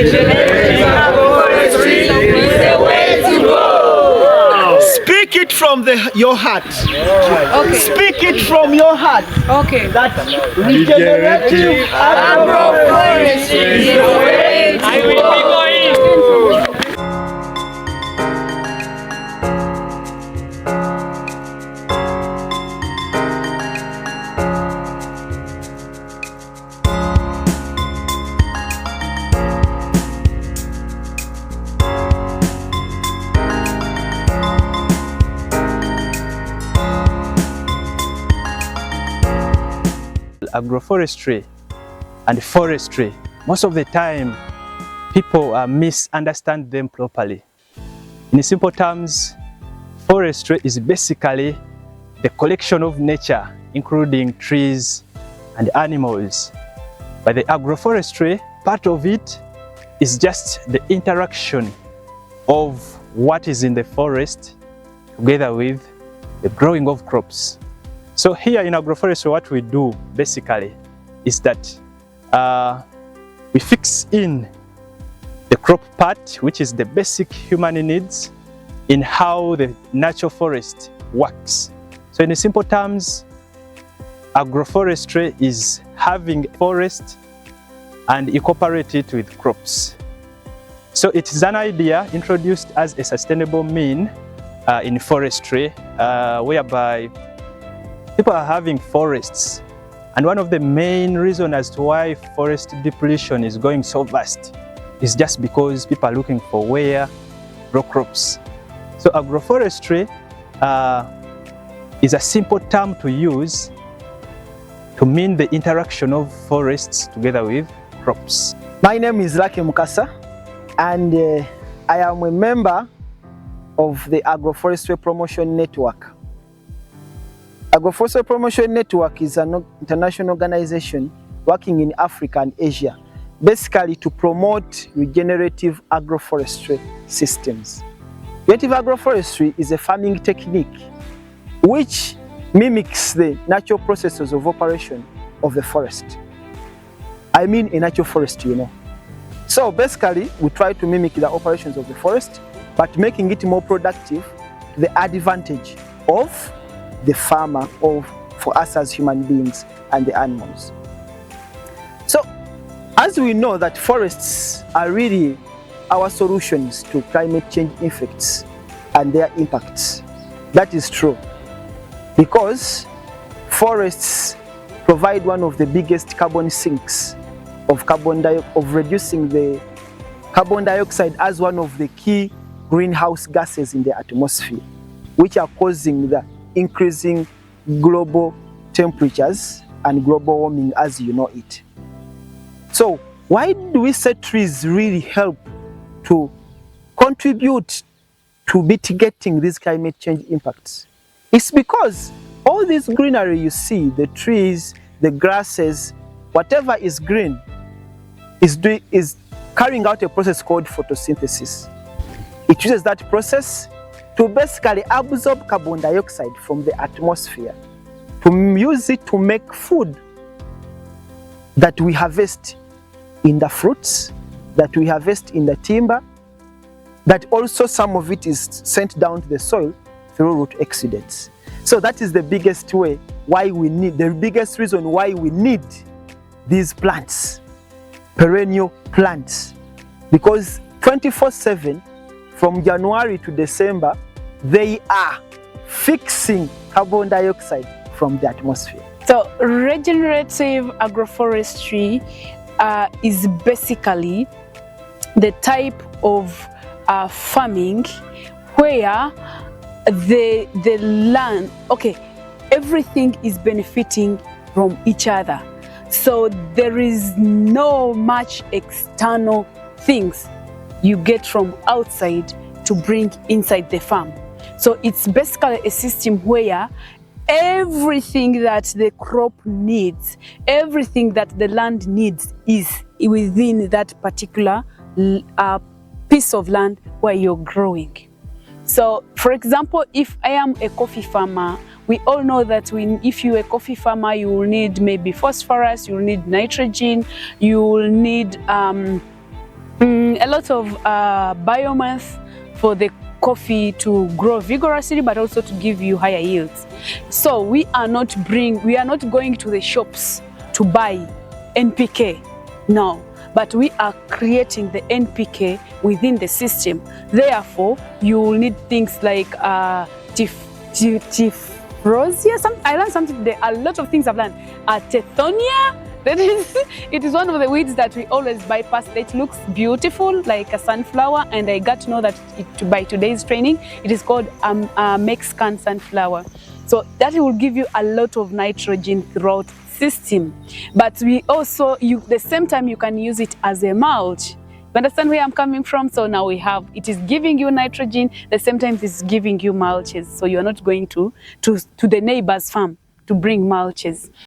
Regenerative Agroforestry is the way to go. Speak it from your heart. Okay. Speak it from your heart. Okay. That regenerative Agroforestry is the way to go. Agroforestry and forestry, most of the time people misunderstand them properly. In simple terms, forestry is basically the collection of nature, including trees and animals. But the agroforestry, part of it is just the interaction of what is in the forest together with the growing of crops. So here in agroforestry, what we do basically is that we fix in the crop part, which is the basic human needs, in how the natural forest works. So in simple terms, agroforestry is having forest and incorporate it with crops. So it is an idea introduced as a sustainable mean in forestry, whereby people are having forests, and one of the main reasons as to why forest depletion is going so vast is just because people are looking for where to grow crops. So agroforestry is a simple term to use to mean the interaction of forests together with crops. My name is Lucky Mukasa, and I am a member of the Agroforestry Promotion Network. Agroforestry Promotion Network is an international organization working in Africa and Asia, basically to promote regenerative agroforestry systems. Regenerative agroforestry is a farming technique which mimics the natural processes of operation of the forest. I mean a natural forest, you know. So basically, we try to mimic the operations of the forest, but making it more productive to the advantage of the farmer, or for us as human beings and the animals. So, as we know that forests are really our solutions to climate change effects and their impacts. That is true, because forests provide one of the biggest carbon sinks of reducing the carbon dioxide as one of the key greenhouse gases in the atmosphere, which are causing the increasing global temperatures and global warming as you know it. So why do we say trees really help to contribute to mitigating these climate change impacts? It's because all this greenery you see, the trees, the grasses, whatever is green is carrying out a process called photosynthesis. It uses that process to basically absorb carbon dioxide from the atmosphere, to use it to make food that we harvest in the fruits, that we harvest in the timber, that also some of it is sent down to the soil through root exudates. So that is the biggest way why we need, the biggest reason why we need these plants, perennial plants, because 24/7 from January to December, they are fixing carbon dioxide from the atmosphere. So regenerative agroforestry is basically the type of farming where the land, everything is benefiting from each other. So there is no much external things you get from outside to bring inside the farm. So it's basically a system where everything that the crop needs, everything that the land needs is within that particular piece of land where you're growing. So for example, if I am a coffee farmer, we all know that if you're a coffee farmer, you will need maybe phosphorus, you will need nitrogen, you will need A lot of biomass for the coffee to grow vigorously, but also to give you higher yields. So we are not going to the shops to buy NPK, no, but we are creating the NPK within the system. Therefore, you will need things like Tifrosia. I learned something there. A lot of things I've learned. Tethonia. It is one of the weeds that we always bypass. It looks beautiful like a sunflower, and I got to know that by today's training, it is called a Mexican sunflower. So that will give you a lot of nitrogen throughout the system. But we also, the same time, you can use it as a mulch. You understand where I'm coming from? So now it is giving you nitrogen, the same time it's giving you mulches. So you're not going to the neighbor's farm to bring mulches.